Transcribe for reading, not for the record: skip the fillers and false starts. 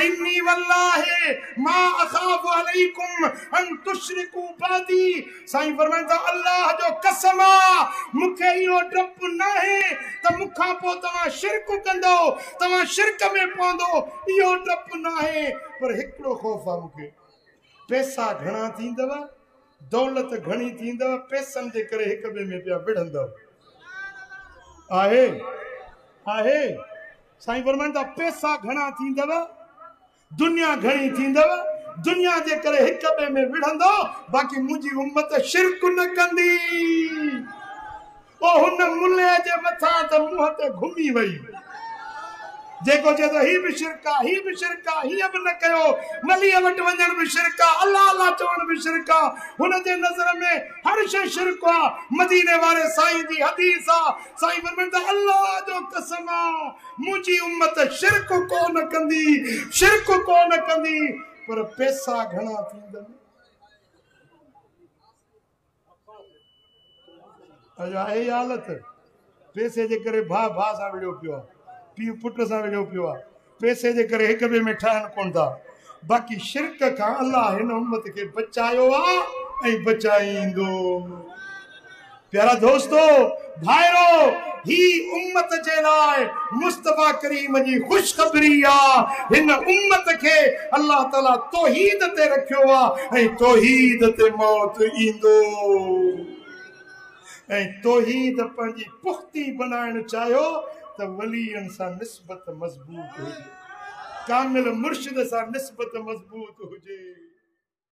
वइन्नी वल्लाहि मा अखाफु अलैकुम अन तुश्रिकू बादी। साईं फरमाइंदा अल्लाह जो कसम मुखे इहो डप न है त मुखा पो तवा शिरक कंदो, तवा शिरक में पवंदो, इहो डप न है। पर हिकड़ो खौफ आ मुखे, पैसा घणा थींदव, दौलत घणी थींदव, पैसनि जे करे हिक ॿिए में पिया विढ़ंदव। आहे आहे साईं फरमाइंदा पैसा घणा थींदव, दुनिया घणी थींदव, दुनिया जे करे हिक ॿिए में विढ़ंदो, बाक़ी मुंहिंजी उम्मत शिरक न कंदी। ओ हुन मुल्ले जे मथां त मुंह ते घुमी वई, जेको चए थो ही भी शिरका, ही भी शिरका, हीअं बि न कयो, नलीअ वटि वञण बि शिरका, अल्लाह अल्लाह चवण बि शिरका। हुन जे नज़र में हर शइ शिरक आहे। मदीने वारे साईं जी हदीस आहे, साईं फरमाइंदा अल्लाह जो कसम आहे मुंहिंजी उम्मत शिरक कोन कंदी, शिरक कोन कंदी। पर पैसा घणा थींदनि, अॼु आहे हालत, पैसे जे करे भाउ भाउ सां विढ़ियो पियो आहे, पीउ पुट सां विढ़ियो पियो आहे, पैसे जे करे हिक ॿिए में ठहनि कोन था। बाक़ी शिरक खां अल्लाह हिन उम्मत खे बचायो आहे ऐं बचाईंदो। प्यारा दोस्तो भाइरो, ही उम्मत जे लाइ मुस्तफा करीम जी खुशखबरी आहे। हिन उम्मत खे अल्लाह ताला तौहीद ते रखियो आहे ऐं तौहीद ते मौत ईंदो। ऐं तौहीद पंहिंजी पुख्ती बनाइण चाहियो त वलीअन सां निस्बत मज़बूत हुजे, कामिल मुर्शिद सां निस्बत मज़बूत हुजे।